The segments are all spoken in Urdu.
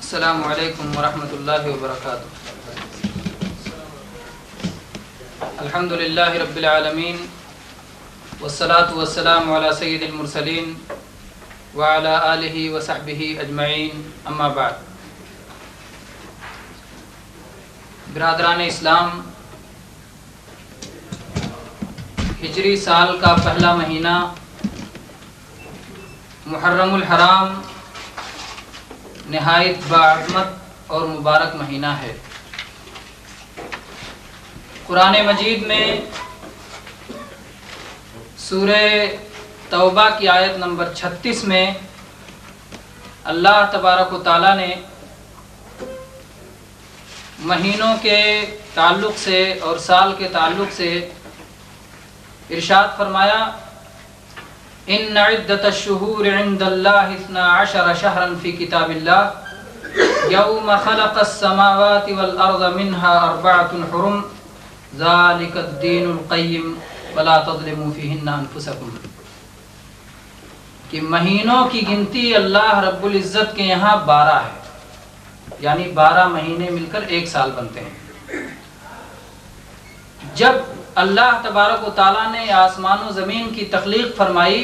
السلام علیکم ورحمۃ اللہ وبرکاتہ۔ الحمد للہ رب العالمین والصلاة والسلام علی سید المرسلین وعلی آلہ وصحبہ اجمعین، اما بعد۔ برادران اسلام، ہجری سال کا پہلا مہینہ محرم الحرام نہایت باعظمت اور مبارک مہینہ ہے۔ قرآن مجید میں سورہ توبہ کی آیت نمبر 36 میں اللہ تبارک و تعالیٰ نے مہینوں کے تعلق سے اور سال کے تعلق سے ارشاد فرمایا، ان عدۃ الشہور عند اللہ 12 شہرا فی کتاب اللہ یوم خلق السماوات والارض منها 4 حرم ذلک الدین القیم ولا تظلموا فیہن انفسکم، کہ مہینوں کی گنتی اللہ رب العزت کے یہاں 12 ہے، یعنی 12 مہینے مل کر ایک سال بنتے ہیں۔ جب اللہ تبارک و تعالیٰ نے آسمان و زمین کی تخلیق فرمائی،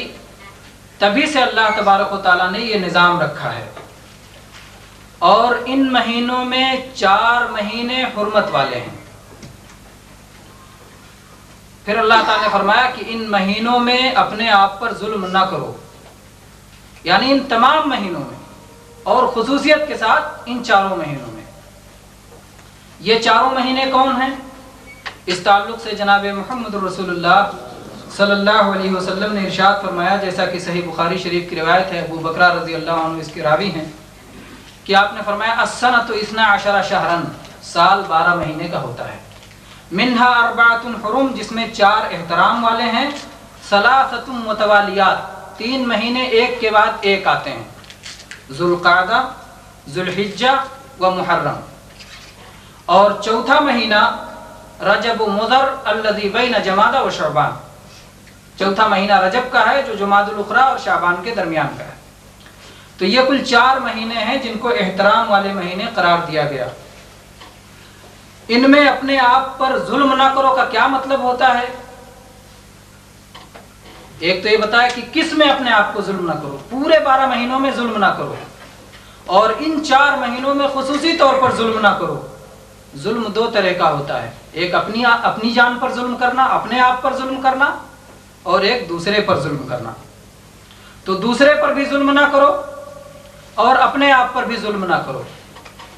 تبھی سے اللہ تبارک و تعالیٰ نے یہ نظام رکھا ہے، اور ان مہینوں میں 4 مہینے حرمت والے ہیں۔ پھر اللہ تعالیٰ نے فرمایا کہ ان مہینوں میں اپنے آپ پر ظلم نہ کرو، یعنی ان تمام مہینوں میں، اور خصوصیت کے ساتھ ان 4 مہینوں میں۔ یہ 4 مہینے کون ہیں؟ اس تعلق سے جناب محمد رسول اللہ صلی اللہ علیہ وسلم نے ارشاد فرمایا، جیسا کہ صحیح بخاری شریف کی روایت ہے، ابو بکرہ رضی اللہ عنہ اس کے راوی ہیں، کہ آپ نے فرمایا السنۃ 12 شہرا، سال 12 مہینے کا ہوتا ہے، منہا 4 حرم، جس میں 4 احترام والے ہیں، 3 متوالیات، 3 مہینے ایک کے بعد ایک آتے ہیں، ذوالقعدہ، ذوالحجہ و محرم، اور 4تھا مہینہ رجب و مضر الذی بین جمادہ و شعبان، 4تھا مہینہ رجب کا ہے جو جمادی الاخری اور شعبان کے درمیان کا ہے۔ تو یہ کل 4 مہینے ہیں جن کو احترام والے مہینے قرار دیا گیا۔ ان میں اپنے آپ پر ظلم نہ کرو کا کیا مطلب ہوتا ہے؟ ایک تو یہ بتایا کہ کس میں اپنے آپ کو ظلم نہ کرو، پورے 12 مہینوں میں ظلم نہ کرو، اور ان 4 مہینوں میں خصوصی طور پر ظلم نہ کرو۔ ظلم 2 طرح کا ہوتا ہے، ایک اپنی جان پر ظلم کرنا، اپنے آپ پر ظلم کرنا، اور ایک دوسرے پر ظلم کرنا۔ تو دوسرے پر بھی ظلم نہ کرو اور اپنے آپ پر بھی ظلم نہ کرو،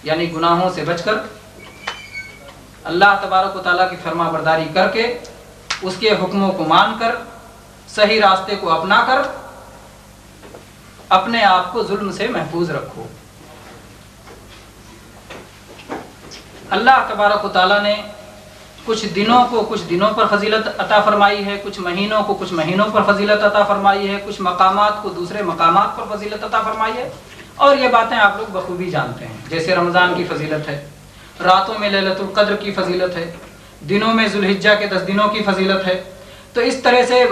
یعنی گناہوں سے بچ کر، اللہ تبارک و تعالیٰ کی فرما برداری کر کے، اس کے حکموں کو مان کر، صحیح راستے کو اپنا کر اپنے آپ کو ظلم سے محفوظ رکھو۔ اللہ تبارک و تعالیٰ نے کچھ دنوں پر فضیلت عطا فرمائی ہے، کچھ مہینوں کو کچھ مہینوں پر فضیلت عطا فرمائی ہے، کچھ مقامات کو دوسرے مقامات پر فضیلت عطا فرمائی ہے، اور یہ باتیں آپ لوگ بخوبی جانتے ہیں، جیسے رمضان کی فضیلت ہے، راتوں میں لیلۃ القدر کی فضیلت ہے، دنوں میں ذوالحجہ کے 10 دنوں کی فضیلت ہے۔ تو اس طرح سے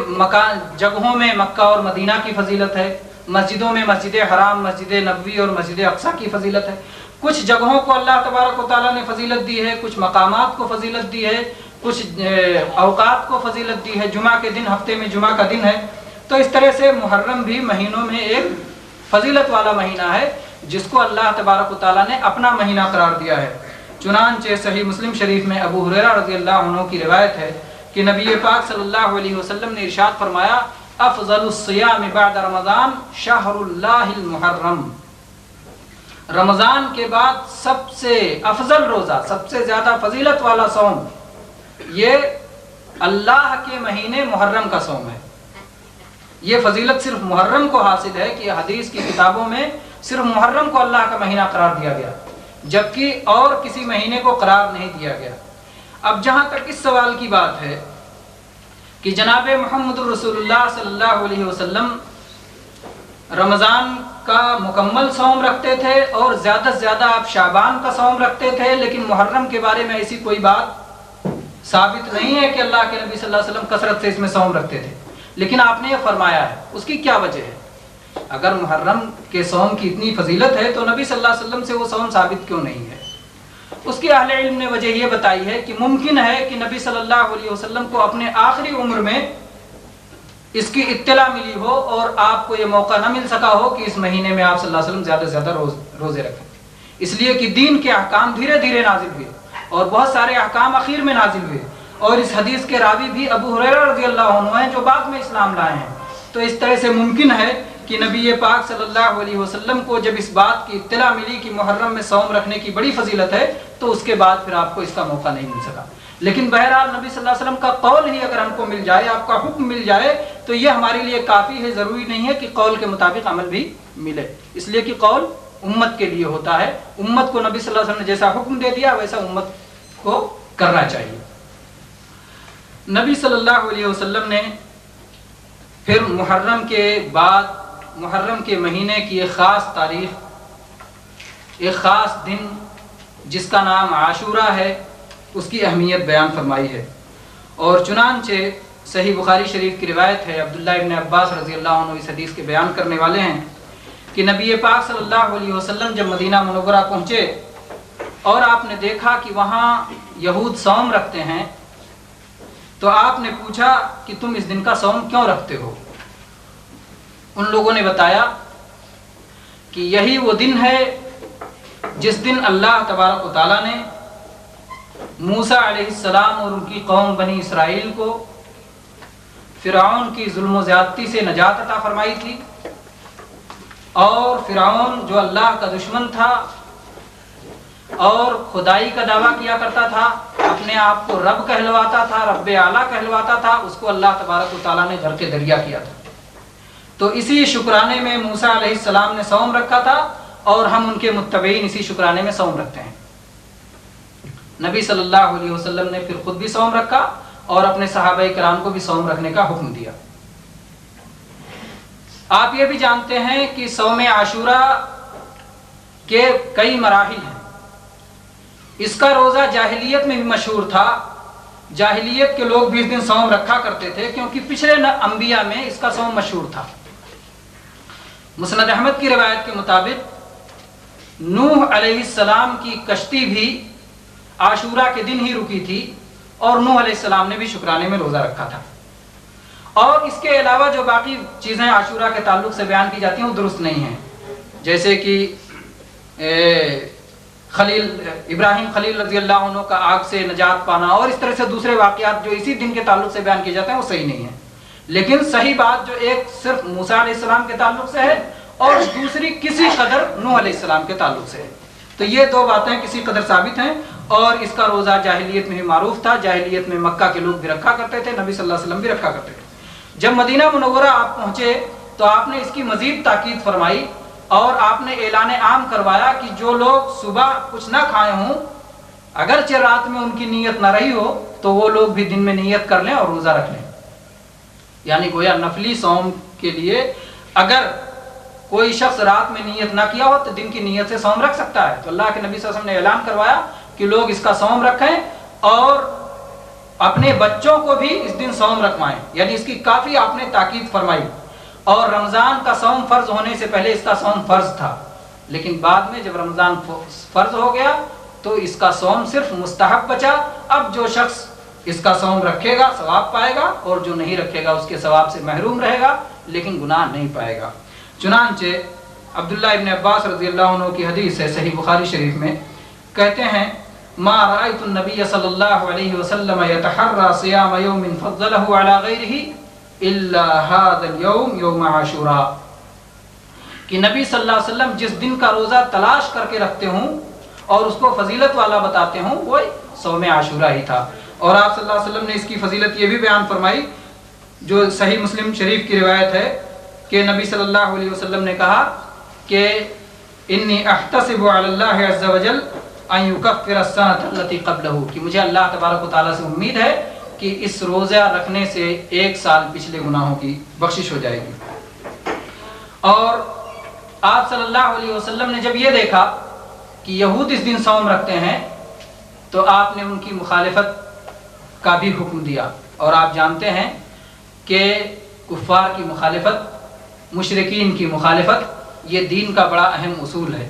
جگہوں میں مکہ اور مدینہ کی فضیلت ہے، مسجدوں میں مسجد حرام، مسجد نبوی اور مسجد اقصیٰ کی فضیلت ہے۔ کچھ جگہوں کو اللہ تبارک و تعالیٰ نے فضیلت دی ہے، کچھ مقامات کو فضیلت دی ہے، کچھ اوقات کو فضیلت دی ہے، جمعہ کے دن، ہفتے میں جمعہ کا دن ہے۔ تو اس طرح سے محرم بھی مہینوں میں ایک فضیلت والا مہینہ ہے، جس کو اللہ تبارک و تعالیٰ نے اپنا مہینہ قرار دیا ہے۔ چنانچہ صحیح مسلم شریف میں ابو ہریرہ رضی اللہ عنہ کی روایت ہے کہ نبی پاک صلی اللہ علیہ وسلم نے ارشاد فرمایا، افضل الصیام بعد رمضان شہر اللہ المحرم، رمضان کے بعد سب سے افضل روزہ، سب سے زیادہ فضیلت والا صوم، یہ اللہ کے مہینے محرم کا صوم ہے۔ یہ فضیلت صرف محرم کو حاصل ہے کہ حدیث کی کتابوں میں صرف محرم کو اللہ کا مہینہ قرار دیا گیا، جبکہ اور کسی مہینے کو قرار نہیں دیا گیا۔ اب جہاں تک اس سوال کی بات ہے کہ جناب محمد رسول اللہ صلی اللہ علیہ وسلم رمضان کا مکمل صوم رکھتے تھے اور زیادہ سے زیادہ آپ شعبان کا صوم رکھتے تھے، لیکن محرم کے بارے میں ایسی کوئی بات ثابت نہیں ہے کہ اللہ کے نبی صلی اللہ علیہ وسلم کثرت سے اس میں صوم رکھتے تھے، لیکن آپ نے یہ فرمایا ہے۔ اس کی کیا وجہ ہے؟ اگر محرم کے صوم کی اتنی فضیلت ہے تو نبی صلی اللہ علیہ وسلم سے وہ صوم ثابت کیوں نہیں ہے؟ اس کے اہل علم نے وجہ یہ بتائی ہے کہ ممکن ہے کہ نبی صلی اللہ علیہ وسلم کو اپنے آخری عمر میں اس کی اطلاع ملی ہو اور آپ کو یہ موقع نہ مل سکا ہو کہ اس مہینے میں آپ صلی اللہ علیہ وسلم زیادہ سے زیادہ روزے رکھیں، اس لیے کہ دین کے احکام دھیرے دھیرے نازل ہوئے اور بہت سارے احکام اخیر میں نازل ہوئے، اور اس حدیث کے راوی بھی ابو ہریرہ رضی اللہ عنہ ہیں جو بعد میں اسلام لائے ہیں۔ تو اس طرح سے ممکن ہے کہ نبی پاک صلی اللہ علیہ وسلم کو جب اس بات کی اطلاع ملی کہ محرم میں صوم رکھنے کی بڑی فضیلت ہے تو اس کے بعد پھر آپ کو اس کا موقع نہیں مل سکا۔ لیکن بہرحال نبی صلی اللہ علیہ وسلم کا قول ہی اگر ہم کو مل جائے، آپ کا حکم مل جائے، تو یہ ہمارے لیے کافی ہے، ضروری نہیں ہے کہ قول کے مطابق عمل بھی ملے، اس لیے کہ قول امت کے لیے ہوتا ہے، امت کو نبی صلی اللہ علیہ وسلم نے جیسا حکم دے دیا ویسا امت کو کرنا چاہیے۔ نبی صلی اللہ علیہ وسلم نے پھر محرم کے بعد محرم کے مہینے کی ایک خاص تاریخ، ایک خاص دن جس کا نام عاشورہ ہے، اس کی اہمیت بیان فرمائی ہے، اور چنانچہ صحیح بخاری شریف کی روایت ہے، عبداللہ ابن عباس رضی اللہ عنہ اس حدیث کے بیان کرنے والے ہیں کہ نبی پاک صلی اللہ علیہ وسلم جب مدینہ منورہ پہنچے اور آپ نے دیکھا کہ وہاں یہود صوم رکھتے ہیں تو آپ نے پوچھا کہ تم اس دن کا صوم کیوں رکھتے ہو؟ ان لوگوں نے بتایا کہ یہی وہ دن ہے جس دن اللہ تبارک و تعالیٰ نے موسیٰ علیہ السلام اور ان کی قوم بنی اسرائیل کو فرعون کی ظلم و زیادتی سے نجات عطا فرمائی تھی، اور فرعون جو اللہ کا دشمن تھا اور خدائی کا دعویٰ کیا کرتا تھا، اپنے آپ کو رب کہلواتا تھا، رب اعلیٰ کہلواتا تھا، اس کو اللہ تبارک و تعالیٰ نے غرق دریا کیا تھا۔ تو اسی شکرانے میں موسیٰ علیہ السلام نے صوم رکھا تھا، اور ہم ان کے متبعین اسی شکرانے میں صوم رکھتے ہیں۔ نبی صلی اللہ علیہ وسلم نے پھر خود بھی صوم رکھا اور اپنے صحابہ کرام کو بھی صوم رکھنے کا حکم دیا۔ آپ یہ بھی جانتے ہیں کہ صوم عاشورہ کے کئی مراحل ہیں۔ اس کا روزہ جاہلیت میں بھی مشہور تھا، جاہلیت کے لوگ بھی اس دن صوم رکھا کرتے تھے کیونکہ پچھلے انبیاء میں اس کا صوم مشہور تھا۔ مسند احمد کی روایت کے مطابق نوح علیہ السلام کی کشتی بھی عاشورہ کے دن ہی رکی تھی، اور نوح علیہ السلام نے بھی شکرانے میں روزہ رکھا تھا۔ اور اس کے علاوہ جو باقی چیزیں عاشورہ کے تعلق سے بیان کی جاتی ہیں وہ درست نہیں ہیں، جیسے کہ ابراہیم خلیل رضی اللہ عنہ کا آگ سے نجات پانا، اور اس طرح سے دوسرے واقعات جو اسی دن کے تعلق سے بیان کیے جاتے ہیں وہ صحیح نہیں ہیں۔ لیکن صحیح بات جو ایک صرف موسیٰ علیہ السلام کے تعلق سے ہے اور دوسری کسی قدر نوح علیہ السلام کے تعلق سے ہے، تو یہ دو باتیں کسی قدر ثابت ہیں، اور اس کا روزہ جاہلیت میں ہی معروف تھا، جاہلیت میں مکہ کے لوگ بھی رکھا کرتے تھے، نبی صلی اللہ علیہ وسلم بھی رکھا کرتے تھے۔ جب مدینہ منورہ آپ پہنچے تو آپ نے اس کی مزید تاکید فرمائی، اور آپ نے اعلان عام کروایا کہ جو لوگ صبح کچھ نہ کھائے ہوں، اگرچہ رات میں ان کی نیت نہ رہی ہو، تو وہ لوگ بھی دن میں نیت کر لیں اور روزہ رکھ لیں۔ یعنی گویا نفلی صوم کے لیے اگر کوئی شخص رات میں نیت نہ کیا ہو تو دن کی نیت سے صوم رکھ سکتا ہے۔ تو اللہ کے نبی صلی اللہ علیہ وسلم نے اعلان کروایا کہ لوگ اس کا صوم رکھیں اور اپنے بچوں کو بھی اس دن صوم رکھوائیں، یعنی اس کی کافی آپ نے تاکید فرمائی۔ اور رمضان کا صوم فرض ہونے سے پہلے اس کا صوم فرض تھا، لیکن بعد میں جب رمضان فرض ہو گیا تو اس کا صوم صرف مستحب بچا۔ اب جو شخص اس کا صوم رکھے گا ثواب پائے گا، اور جو نہیں رکھے گا اس کے ثواب سے محروم رہے گا لیکن گناہ نہیں پائے گا۔ چنانچہ عبداللہ ابن عباس رضی اللہ عنہ کی حدیث ہے صحیح بخاری شریف میں، کہتے ہیں ما رأيت النبي صلی اللہ علیہ وسلم يتحرى صيام يوم فضله على غيره الا هذا اليوم يوم عاشوراء، کہ نبی صلی اللہ علیہ وسلم جس دن کا روزہ تلاش کر کے رکھتے ہوں اور اس کو فضیلت والا بتاتے ہوں وہ صوم عاشوراء ہی تھا۔ اور آپ صلی اللہ علیہ وسلم نے اس کی فضیلت یہ بھی بیان فرمائی جو صحیح مسلم شریف کی روایت ہے کہ نبی صلی اللہ علیہ وسلم نے کہا کہ انی احتسب علی اللہ عز وجل ان یکفر السنۃ التي قبلہ، کہ مجھے اللہ تبارک و تعالیٰ سے امید ہے کہ اس روزہ رکھنے سے ایک سال پچھلے گناہوں کی بخشش ہو جائے گی۔ اور آپ صلی اللہ علیہ وسلم نے جب یہ دیکھا کہ یہود اس دن صوم رکھتے ہیں تو آپ نے ان کی مخالفت کا بھی حکم دیا، اور آپ جانتے ہیں کہ کفار کی مخالفت مشرکین کی مخالفت یہ دین کا بڑا اہم اصول ہے،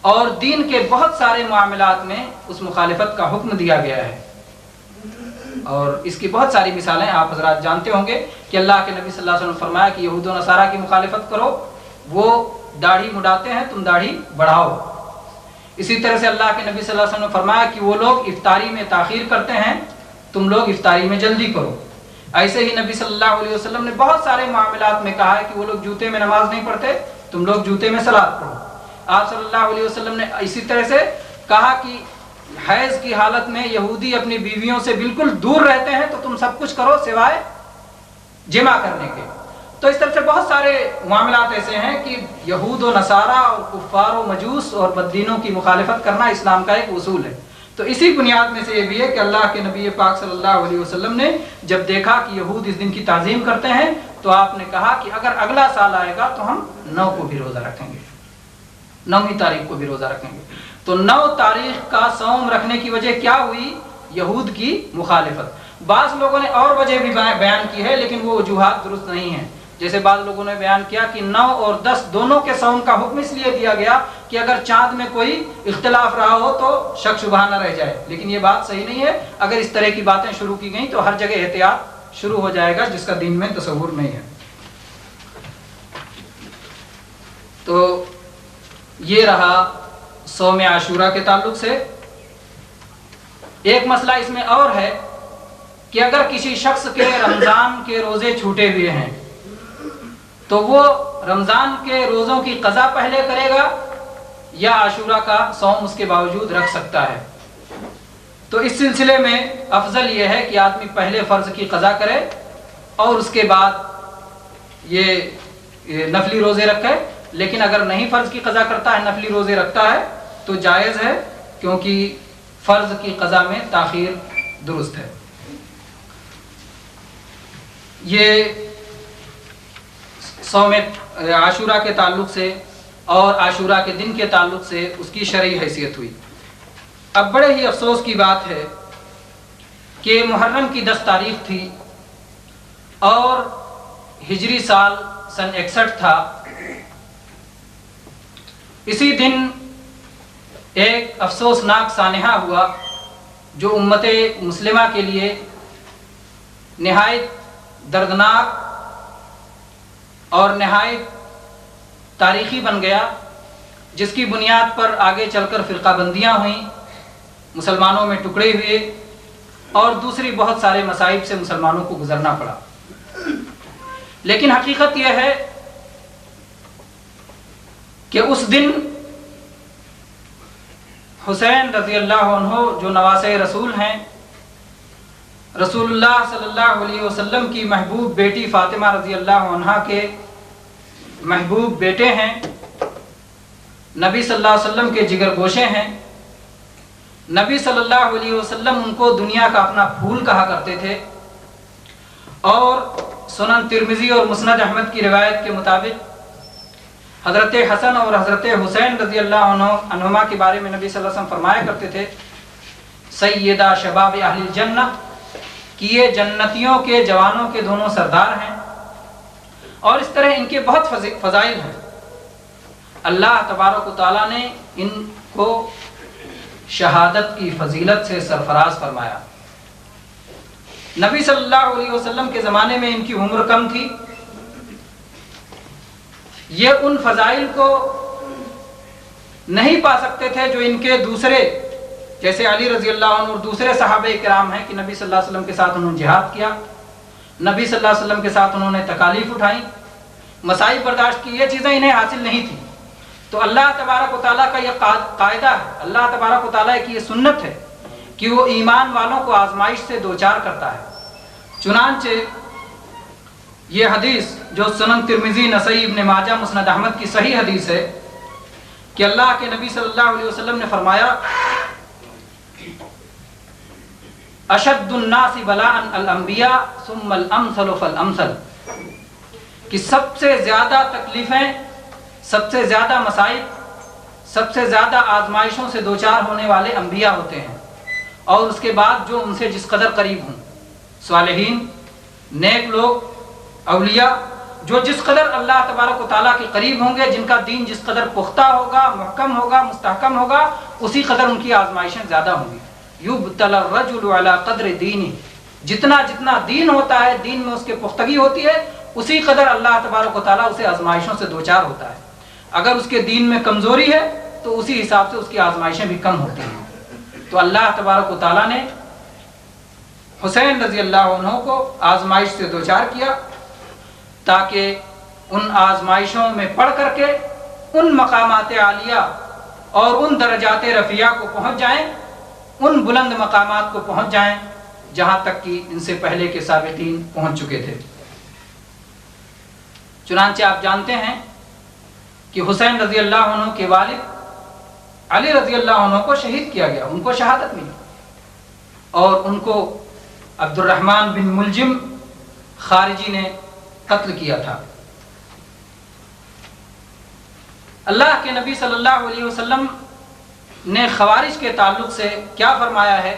اور دین کے بہت سارے معاملات میں اس مخالفت کا حکم دیا گیا ہے، اور اس کی بہت ساری مثالیں آپ حضرات جانتے ہوں گے کہ اللہ کے نبی صلی اللہ علیہ وسلم نے فرمایا کہ یہود و نصارہ کی مخالفت کرو، وہ داڑھی مڈاتے ہیں تم داڑھی بڑھاؤ۔ اسی طرح سے اللہ کے نبی صلی اللہ علیہ وسلم نے فرمایا کہ وہ لوگ افطاری میں تاخیر کرتے ہیں، تم لوگ افطاری میں جلدی کرو۔ ایسے ہی نبی صلی اللہ علیہ وسلم نے بہت سارے معاملات میں کہا ہے کہ وہ لوگ جوتے میں نماز نہیں پڑھتے، تم لوگ جوتے میں صلاۃ پڑھو۔ آپ صلی اللہ علیہ وسلم نے اسی طرح سے کہا کہ حیض کی حالت میں یہودی اپنی بیویوں سے بالکل دور رہتے ہیں، تو تم سب کچھ کرو سوائے جمع کرنے کے۔ تو اس طرح سے بہت سارے معاملات ایسے ہیں کہ یہود و نصارہ اور کفار و مجوس اور بددینوں کی مخالفت کرنا اسلام کا ایک اصول ہے۔ تو اسی بنیاد میں سے یہ بھی ہے کہ اللہ کے نبی پاک صلی اللہ علیہ وسلم نے جب دیکھا کہ یہود اس دن کی تعظیم کرتے ہیں تو آپ نے کہا کہ اگر اگلا سال آئے گا تو ہم 9 کو بھی روزہ رکھیں گے، 9ویں تاریخ کو بھی روزہ رکھیں گے۔ تو 9 تاریخ کا صوم رکھنے کی وجہ کیا ہوئی؟ یہود کی مخالفت۔ بعض لوگوں نے اور وجہ بھی بیان کی ہے لیکن وہ وجوہات درست نہیں ہیں۔ جیسے بعض لوگوں نے بیان کیا کہ 9 اور 10 دونوں کے صوم کا حکم اس لیے دیا گیا کہ اگر چاند میں کوئی اختلاف رہا ہو تو شک شبہ نہ رہ جائے، لیکن یہ بات صحیح نہیں ہے۔ اگر اس طرح کی باتیں شروع کی گئیں تو ہر جگہ احتیاط شروع ہو جائے گا جس کا دین میں تصور نہیں ہے۔ تو یہ رہا صوم عاشورہ کے تعلق سے۔ ایک مسئلہ اس میں اور ہے کہ اگر کسی شخص کے رمضان کے روزے چھوٹے ہوئے ہیں تو وہ رمضان کے روزوں کی قضا پہلے کرے گا یا عاشورہ کا صوم اس کے باوجود رکھ سکتا ہے؟ تو اس سلسلے میں افضل یہ ہے کہ آدمی پہلے فرض کی قضا کرے اور اس کے بعد یہ نفلی روزے رکھے، لیکن اگر نہیں فرض کی قضا کرتا ہے، نفلی روزے رکھتا ہے تو جائز ہے، کیونکہ فرض کی قضا میں تاخیر درست ہے۔ یہ صوم عاشورہ کے تعلق سے اور عاشورہ کے دن کے تعلق سے اس کی شرعی حیثیت ہوئی۔ اب بڑے ہی افسوس کی بات ہے کہ محرم کی 10 تاریخ تھی اور ہجری سال سن 61 تھا۔ اسی دن ایک افسوسناک سانحہ ہوا جو امت مسلمہ کے لیے نہایت دردناک اور نہایت تاریخی بن گیا، جس کی بنیاد پر آگے چل کر فرقہ بندیاں ہوئیں، مسلمانوں میں ٹکڑے ہوئے اور دوسری بہت سارے مصائب سے مسلمانوں کو گزرنا پڑا۔ لیکن حقیقت یہ ہے کہ اس دن حسین رضی اللہ عنہ جو نواسۂ رسول ہیں، رسول اللہ صلی اللہ علیہ وسلم کی محبوب بیٹی فاطمہ رضی اللہ عنہا کے محبوب بیٹے ہیں، نبی صلی اللہ علیہ وسلم کے جگر گوشے ہیں۔ نبی صلی اللہ علیہ وسلم ان کو دنیا کا اپنا پھول کہا کرتے تھے، اور سنن ترمذی اور مسند احمد کی روایت کے مطابق حضرت حسن اور حضرت حسین رضی اللہ عنہما کے بارے میں نبی صلی اللہ علیہ وسلم فرمایا کرتے تھے سیدہ شباب اہل الجنہ، کہ یہ جنتیوں کے جوانوں کے دونوں سردار ہیں، اور اس طرح ان کے بہت فضائل ہیں۔ اللہ تبارک و تعالیٰ نے ان کو شہادت کی فضیلت سے سرفراز فرمایا۔ نبی صلی اللہ علیہ وسلم کے زمانے میں ان کی عمر کم تھی، یہ ان فضائل کو نہیں پا سکتے تھے جو ان کے دوسرے جیسے علی رضی اللہ عنہ اور دوسرے صحابہ کرام ہیں کہ نبی صلی اللہ علیہ وسلم کے ساتھ انہوں نے جہاد کیا، نبی صلی اللہ علیہ وسلم کے ساتھ انہوں نے تکالیف اٹھائیں، مصائب برداشت کی، یہ چیزیں انہیں حاصل نہیں تھیں۔ تو اللہ تبارک و تعالیٰ کا یہ قاعدہ ہے، اللہ تبارک و تعالیٰ کی یہ سنت ہے کہ وہ ایمان والوں کو آزمائش سے دوچار کرتا ہے۔ چنانچہ یہ حدیث جو سنن ترمذی، نسائی، ابن ماجہ، مسند احمد کی صحیح حدیث ہے کہ اللہ کے نبی صلی اللہ علیہ وسلم نے فرمایا اشد الناس بلاء الانبیاء ثم الامثل فالامثل، کہ سب سے زیادہ تکلیفیں، سب سے زیادہ مصائب، سب سے زیادہ آزمائشوں سے دوچار ہونے والے انبیاء ہوتے ہیں، اور اس کے بعد جو ان سے جس قدر قریب ہوں، صالحین، نیک لوگ، اولیاء، جو جس قدر اللہ تبارک و تعالیٰ کے قریب ہوں گے، جن کا دین جس قدر پختہ ہوگا، محکم ہوگا، مستحکم ہوگا، اسی قدر ان کی آزمائشیں زیادہ ہوں گی۔ یبتلی الرجل علی قدر دینہ، جتنا جتنا دین ہوتا ہے، دین میں اس کے پختگی ہوتی ہے، اسی قدر اللہ تبارک و تعالیٰ اسے آزمائشوں سے دوچار ہوتا ہے۔ اگر اس کے دین میں کمزوری ہے تو اسی حساب سے اس کی آزمائشیں بھی کم ہوتی ہیں۔ تو اللہ تبارک و تعالیٰ نے حسین رضی اللہ عنہ کو آزمائش سے دوچار کیا تاکہ ان آزمائشوں میں پڑھ کر کے ان مقامات عالیہ اور ان درجات رفیع کو پہنچ جائیں، ان بلند مقامات کو پہنچ جائیں جہاں تک کہ ان سے پہلے کے سابقین پہنچ چکے تھے۔ چنانچہ آپ جانتے ہیں کہ حسین رضی اللہ عنہ کے والد علی رضی اللہ عنہ کو شہید کیا گیا، ان کو شہادت ملی، اور ان کو عبد الرحمن بن ملجم خارجی نے قتل کیا تھا۔ اللہ کے نبی صلی اللہ علیہ وسلم نے خوارج کے تعلق سے کیا فرمایا ہے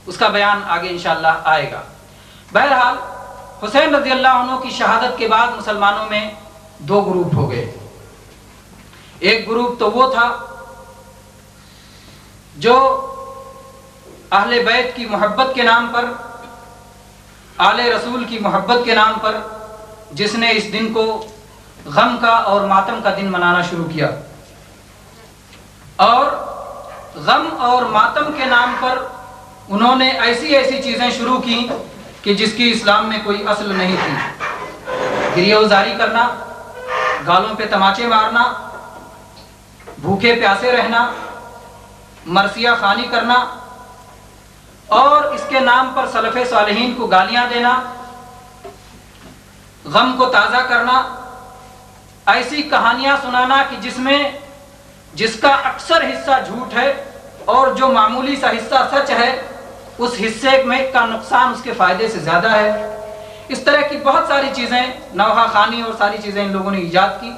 اس کا بیان آگے انشاءاللہ آئے گا۔ بہرحال حسین رضی اللہ عنہ کی شہادت کے بعد مسلمانوں میں دو گروپ ہو گئے۔ ایک گروپ تو وہ تھا جو اہل بیت کی محبت کے نام پر، آل رسول کی محبت کے نام پر، جس نے اس دن کو غم کا اور ماتم کا دن منانا شروع کیا، اور غم اور ماتم کے نام پر انہوں نے ایسی ایسی چیزیں شروع کی کہ جس کی اسلام میں کوئی اصل نہیں تھی۔ گریہ وزاری کرنا، گالوں پہ تماچے مارنا، بھوکے پیاسے رہنا، مرثیہ خوانی کرنا، اور اس کے نام پر سلف صالحین کو گالیاں دینا، غم کو تازہ کرنا، ایسی کہانیاں سنانا کہ جس کا اکثر حصہ جھوٹ ہے اور جو معمولی سا حصہ سچ ہے، اس حصے میں کا نقصان اس کے فائدے سے زیادہ ہے۔ اس طرح کی بہت ساری چیزیں، نوحہ خوانی اور ساری چیزیں ان لوگوں نے ایجاد کی،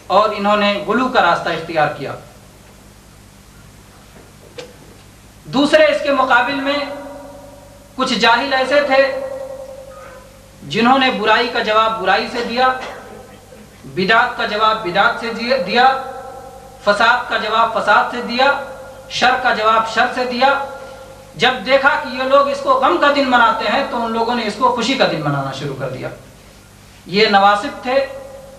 اور انہوں نے غلو کا راستہ اختیار کیا۔ دوسرے اس کے مقابل میں کچھ جاہل ایسے تھے جنہوں نے برائی کا جواب برائی سے دیا، بدعت کا جواب بدعت سے دیا، فساد کا جواب فساد سے دیا، شر کا جواب شر سے دیا۔ جب دیکھا کہ یہ لوگ اس کو غم کا دن مناتے ہیں تو ان لوگوں نے اس کو خوشی کا دن منانا شروع کر دیا۔ یہ نواسب تھے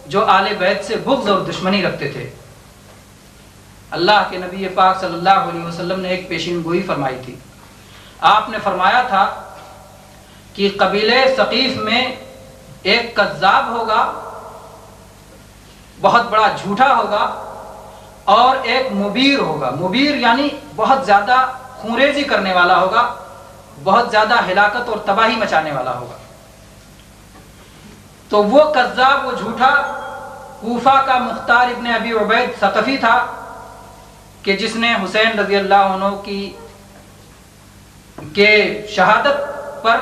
جو آل بیت سے بغض اور دشمنی رکھتے تھے۔ اللہ کے نبی پاک صلی اللہ علیہ وسلم نے ایک پیشین گوئی فرمائی تھی۔ آپ نے فرمایا تھا کہ قبیلے ثقیف میں ایک کذاب ہوگا، بہت بڑا جھوٹا ہوگا، اور ایک مبیر ہوگا۔ مبیر یعنی بہت زیادہ خونریزی کرنے والا ہوگا، بہت زیادہ ہلاکت اور تباہی مچانے والا ہوگا۔ تو وہ کذاب، وہ جھوٹا کوفہ کا مختار ابن ابی عبید ثقفی تھا کہ جس نے حسین رضی اللہ عنہ کے شہادت پر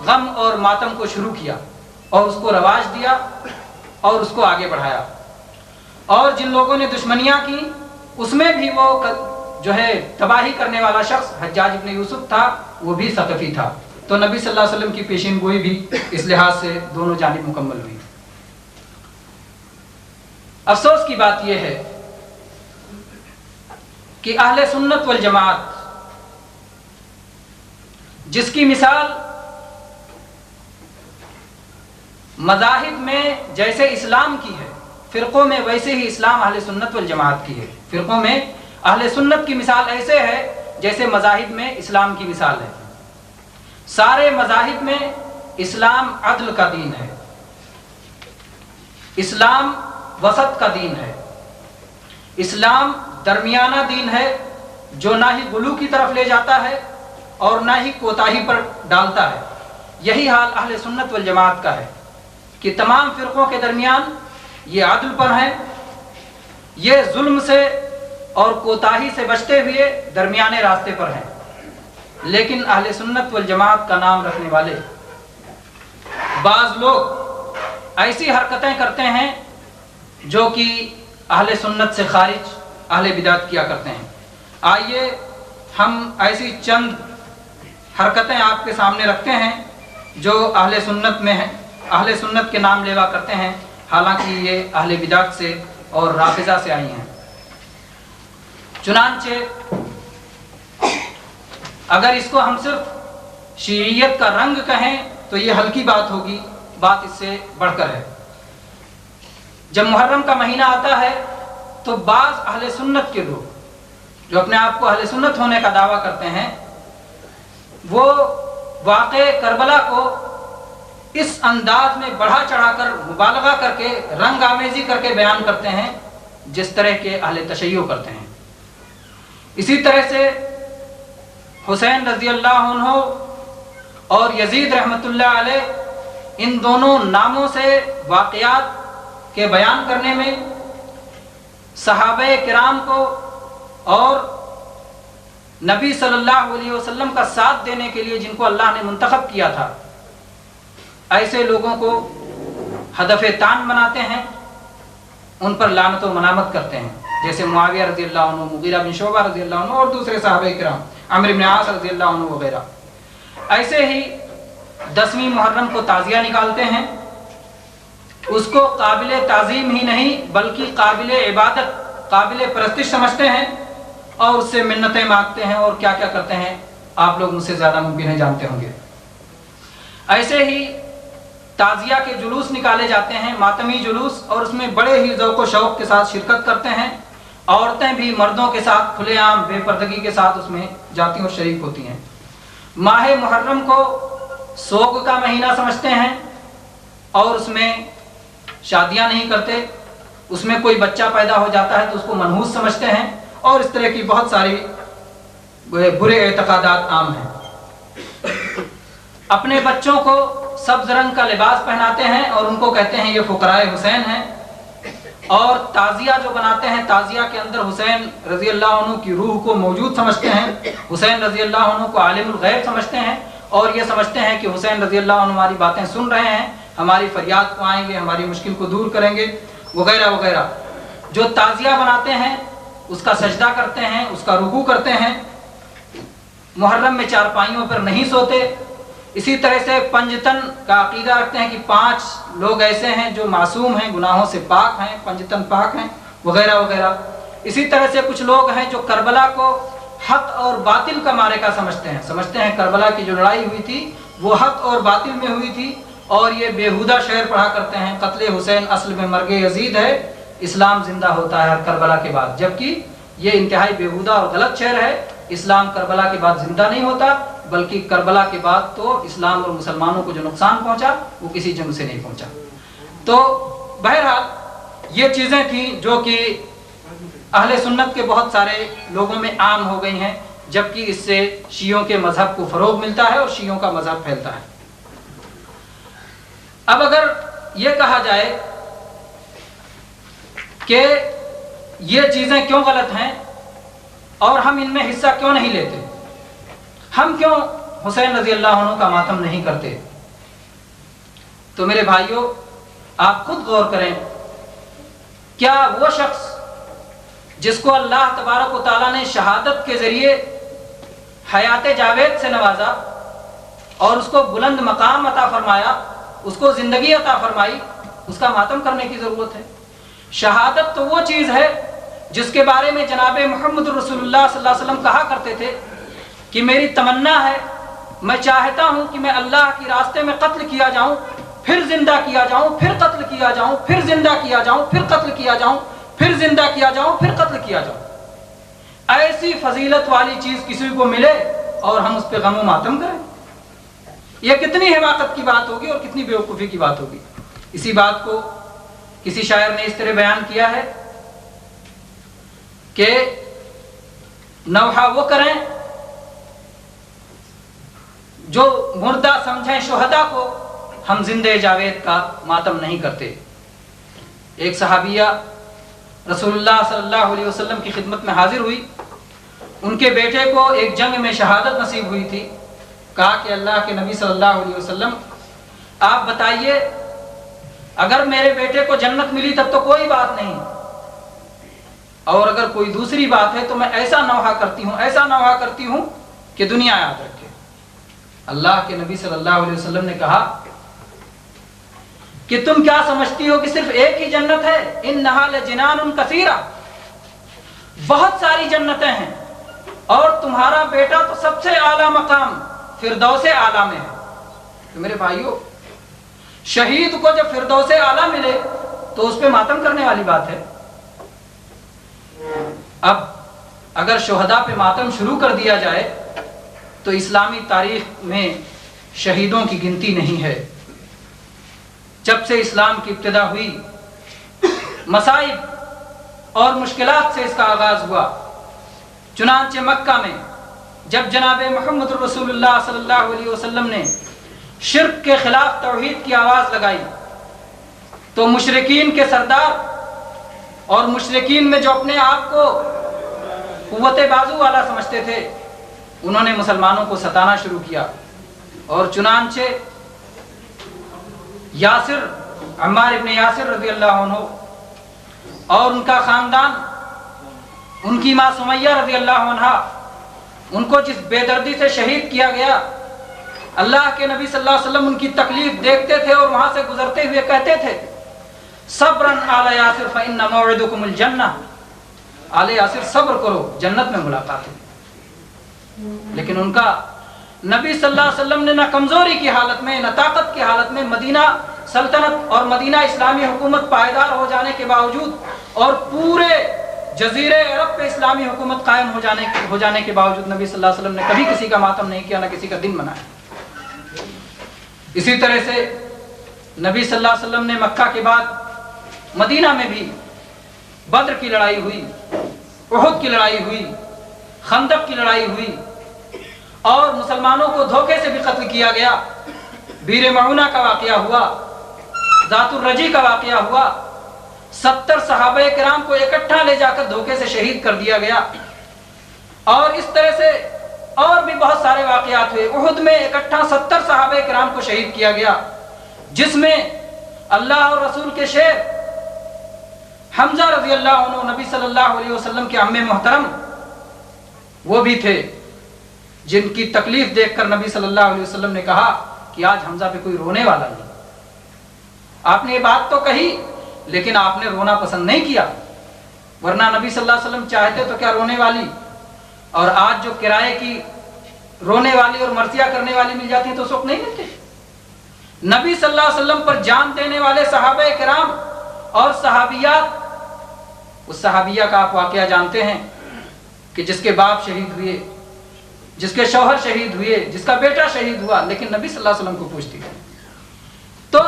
غم اور ماتم کو شروع کیا اور اس کو رواج دیا اور اس کو آگے بڑھایا۔ اور جن لوگوں نے دشمنیاں کی اس میں بھی وہ جو ہے تباہی کرنے والا شخص حجاج ابن یوسف تھا، وہ بھی ثقفی تھا۔ تو نبی صلی اللہ علیہ وسلم کی پیشین گوئی بھی اس لحاظ سے دونوں جانب مکمل ہوئی۔ افسوس کی بات یہ ہے کہ اہل سنت والجماعت، جس کی مثال مذاہب میں جیسے اسلام کی ہے، فرقوں میں ویسے ہی اسلام اہل سنت والجماعت کی ہے۔ فرقوں میں اہل سنت کی مثال ایسے ہے جیسے مذاہب میں اسلام کی مثال ہے۔ سارے مذاہب میں اسلام عدل کا دین ہے، اسلام وسط کا دین ہے، اسلام درمیانہ دین ہے جو نہ ہی غلو کی طرف لے جاتا ہے اور نہ ہی کوتاہی پر ڈالتا ہے۔ یہی حال اہل سنت والجماعت کا ہے کہ تمام فرقوں کے درمیان یہ عدل پر ہیں، یہ ظلم سے اور کوتاہی سے بچتے ہوئے درمیانے راستے پر ہیں۔ لیکن اہل سنت والجماعت کا نام رکھنے والے بعض لوگ ایسی حرکتیں کرتے ہیں جو کہ اہل سنت سے خارج اہل بدعت کیا کرتے ہیں۔ آئیے ہم ایسی چند حرکتیں آپ کے سامنے رکھتے ہیں جو اہل سنت میں ہیں اہل سنت کے نام لیوا کرتے ہیں، حالانکہ یہ اہل بدعت سے اور رافضہ سے آئی ہیں۔ چنانچہ اگر اس کو ہم صرف شیعیت کا رنگ کہیں تو یہ ہلکی بات ہوگی، بات اس سے بڑھ کر ہے۔ جب محرم کا مہینہ آتا ہے تو بعض اہل سنت کے لوگ جو اپنے آپ کو اہل سنت ہونے کا دعویٰ کرتے ہیں، وہ واقعہ کربلا کو اس انداز میں بڑھا چڑھا کر مبالغہ کر کے رنگ آمیزی کر کے بیان کرتے ہیں جس طرح کے اہل تشیع کرتے ہیں۔ اسی طرح سے حسین رضی اللہ عنہ اور یزید رحمۃ اللہ علیہ، ان دونوں ناموں سے واقعات کے بیان کرنے میں صحابہ کرام کو اور نبی صلی اللہ علیہ وسلم کا ساتھ دینے کے لیے جن کو اللہ نے منتخب کیا تھا، ایسے لوگوں کو ہدف تان بناتے ہیں، ان پر لعنت و ملامت کرتے ہیں، جیسے معاویہ رضی اللہ عنہ، مغیرہ بن شعبہ رضی اللہ عنہ اور دوسرے صحابہ کرام، عمرو بن عاص رضی اللہ عنہ وغیرہ۔ ایسے ہی 10ویں محرم کو تعزیہ نکالتے ہیں، اس کو قابل تعظیم ہی نہیں بلکہ قابل عبادت، قابل پرستش سمجھتے ہیں اور اس سے منتیں مانگتے ہیں اور کیا کیا کرتے ہیں آپ لوگ مجھ سے زیادہ ممکن ہے جانتے ہوں گے۔ ایسے ہی تعزیہ کے جلوس نکالے جاتے ہیں، ماتمی جلوس، اور اس میں بڑے ہی ذوق و شوق کے ساتھ شرکت کرتے ہیں، عورتیں بھی مردوں کے ساتھ کھلے عام بے پردگی کے ساتھ اس میں جاتی اور شریک ہوتی ہیں۔ ماہ محرم کو سوگ کا مہینہ سمجھتے ہیں اور اس میں شادیاں نہیں کرتے، اس میں کوئی بچہ پیدا ہو جاتا ہے تو اس کو منحوس سمجھتے ہیں، اور اس طرح کی بہت ساری برے اعتقادات عام ہیں۔ اپنے بچوں کو سبز رنگ کا لباس پہناتے ہیں اور ان کو کہتے ہیں یہ فقرائے حسین ہیں، اور تعزیہ جو بناتے ہیں، تعزیہ کے اندر حسین رضی اللہ عنہ کی روح کو موجود سمجھتے ہیں، حسین رضی اللہ عنہ کو عالم الغیب سمجھتے ہیں، اور یہ سمجھتے ہیں کہ حسین رضی اللہ عنہ ہماری باتیں سن رہے ہیں، ہماری فریاد کو آئیں گے، ہماری مشکل کو دور کریں گے، وغیرہ وغیرہ۔ جو تعزیہ بناتے ہیں اس کا سجدہ کرتے ہیں، اس کا رکوع کرتے ہیں، محرم میں چارپائیوں پر نہیں سوتے۔ اسی طرح سے پنجتن کا عقیدہ رکھتے ہیں کہ 5 لوگ ایسے ہیں جو معصوم ہیں، گناہوں سے پاک ہیں، پنجتن پاک ہیں، وغیرہ وغیرہ۔ اسی طرح سے کچھ لوگ ہیں جو کربلا کو حق اور باطل کا معرکہ سمجھتے ہیں کربلا کی جو لڑائی ہوئی تھی وہ حق اور باطل میں ہوئی تھی، اور یہ بیہودہ شعر پڑھا کرتے ہیں، قتل حسین اصل میں مرگ یزید ہے، اسلام زندہ ہوتا ہے کربلا کے بعد، جبکہ یہ انتہائی بیہودہ اور غلط شعر ہے۔ اسلام کربلا کے بعد زندہ نہیں ہوتا، بلکہ کربلا کے بعد تو اسلام اور مسلمانوں کو جو نقصان پہنچا وہ کسی جنگ سے نہیں پہنچا۔ تو بہرحال یہ چیزیں تھیں جو کہ اہل سنت کے بہت سارے لوگوں میں عام ہو گئی ہیں، جبکہ اس سے شیعوں کے مذہب کو فروغ ملتا ہے اور شیعوں کا مذہب پھیلتا ہے۔ اب اگر یہ کہا جائے کہ یہ چیزیں کیوں غلط ہیں اور ہم ان میں حصہ کیوں نہیں لیتے، ہم کیوں حسین رضی اللہ عنہ کا ماتم نہیں کرتے، تو میرے بھائیوں آپ خود غور کریں، کیا وہ شخص جس کو اللہ تبارک و تعالیٰ نے شہادت کے ذریعے حیات جاوید سے نوازا اور اس کو بلند مقام عطا فرمایا، اس کو زندگی عطا فرمائی، اس کا ماتم کرنے کی ضرورت ہے؟ شہادت تو وہ چیز ہے جس کے بارے میں جناب محمد رسول اللہ صلی اللہ علیہ وسلم کہا کرتے تھے کہ میری تمنا ہے، میں چاہتا ہوں کہ میں اللہ کی راستے میں قتل کیا جاؤں، پھر زندہ کیا جاؤں، پھر قتل کیا جاؤں، پھر زندہ کیا جاؤں، پھر قتل کیا جاؤں، پھر زندہ کیا جاؤں، پھر قتل کیا جاؤں۔ ایسی فضیلت والی چیز کسی کو ملے اور ہم اس پہ غم و ماتم کریں، یہ کتنی حماقت کی بات ہوگی اور کتنی بیوقوفی کی بات ہوگی۔ اسی بات کو کسی شاعر نے اس طرح بیان کیا ہے کہ نوحہ وہ کریں جو مردہ سمجھیں شہداء کو، ہم زندہ جاوید کا ماتم نہیں کرتے۔ ایک صحابیہ رسول اللہ صلی اللہ علیہ وسلم کی خدمت میں حاضر ہوئی، ان کے بیٹے کو ایک جنگ میں شہادت نصیب ہوئی تھی۔ کہا کہ اللہ کے نبی صلی اللہ علیہ وسلم آپ بتائیے، اگر میرے بیٹے کو جنت ملی تب تو کوئی بات نہیں، اور اگر کوئی دوسری بات ہے تو میں ایسا نوحہ کرتی ہوں، ایسا نوحہ کرتی ہوں کہ دنیا یاد رکھے۔ اللہ کے نبی صلی اللہ علیہ وسلم نے کہا کہ تم کیا سمجھتی ہو کہ صرف ایک ہی جنت ہے؟ انہا لجنان کثیرہ، بہت ساری جنتیں ہیں، اور تمہارا بیٹا تو سب سے اعلیٰ مقام فردوس اعلیٰ میں ہے۔ تو میرے بھائیو، شہید کو جب فردوس اعلیٰ ملے تو اس پہ ماتم کرنے والی بات ہے۔ اب اگر شہداء پہ ماتم شروع کر دیا جائے تو اسلامی تاریخ میں شہیدوں کی گنتی نہیں ہے۔ جب سے اسلام کی ابتدا ہوئی، مصائب اور مشکلات سے اس کا آغاز ہوا۔ چنانچہ مکہ میں جب جناب محمد رسول اللہ صلی اللہ علیہ وسلم نے شرک کے خلاف توحید کی آواز لگائی تو مشرکین کے سردار اور مشرکین میں جو اپنے آپ کو قوت بازو والا سمجھتے تھے، انہوں نے مسلمانوں کو ستانا شروع کیا، اور چنانچہ یاسر، عمار ابن یاسر رضی اللہ عنہ اور ان کا خاندان، ان کی ماں سمیہ رضی اللہ عنہا، ان کو جس بے دردی سے شہید کیا گیا، اللہ کے نبی صلی اللہ علیہ وسلم ان کی تکلیف دیکھتے تھے اور وہاں سے گزرتے ہوئے کہتے تھے صبراً آل یاسر فإن موعدکم الجنہ، آل یاسر صبر کرو، جنت میں ملاقات ہے۔ لیکن ان کا نبی صلی اللہ علیہ وسلم نے نہ کمزوری کی حالت میں نہ طاقت کی حالت میں مدینہ سلطنت اور مدینہ اسلامی حکومت پائیدار ہو جانے کے باوجود اور پورے جزیرے عرب پہ اسلامی حکومت قائم ہو جانے کے باوجود نبی صلی اللہ علیہ وسلم نے کبھی کسی کا ماتم نہیں کیا، نہ کسی کا دن منایا۔ اسی طرح سے نبی صلی اللہ علیہ وسلم نے مکہ کے بعد مدینہ میں بھی بدر کی لڑائی ہوئی، احد کی لڑائی ہوئی، خندق کی لڑائی ہوئی، اور مسلمانوں کو دھوکے سے بھی قتل کیا گیا۔ بیر معونہ کا واقعہ ہوا، ذات الرجی کا واقعہ ہوا، 70 صحابہ کرام کو اکٹھا لے جا کر دھوکے سے شہید کر دیا گیا، اور اس طرح سے اور بھی بہت سارے واقعات ہوئے۔ احد میں اکٹھا 70 صحابہ کرام کو شہید کیا گیا، جس میں اللہ اور رسول کے شیر حمزہ رضی اللہ عنہ، نبی صلی اللہ علیہ وسلم کے عم محترم، وہ بھی تھے، جن کی تکلیف دیکھ کر نبی صلی اللہ علیہ وسلم نے کہا کہ آج حمزہ پہ کوئی رونے والا نہیں۔ آپ نے یہ بات تو کہی لیکن آپ نے رونا پسند نہیں کیا، ورنہ نبی صلی اللہ علیہ وسلم چاہتے تو کیا رونے والی اور آج جو کرائے کی رونے والی اور مرثیہ کرنے والی مل جاتی ہیں تو اس وقت نہیں ملتے۔ نبی صلی اللہ علیہ وسلم پر جان دینے والے صحابہ کرام اور صحابیات، اس صحابیہ کا آپ واقعہ جانتے ہیں کہ جس کے باپ شہید ہوئے، جس کے شوہر شہید ہوئے، جس کا بیٹا شہید ہوا، لیکن نبی صلی اللہ علیہ وسلم کو پوچھتی ہے۔ تو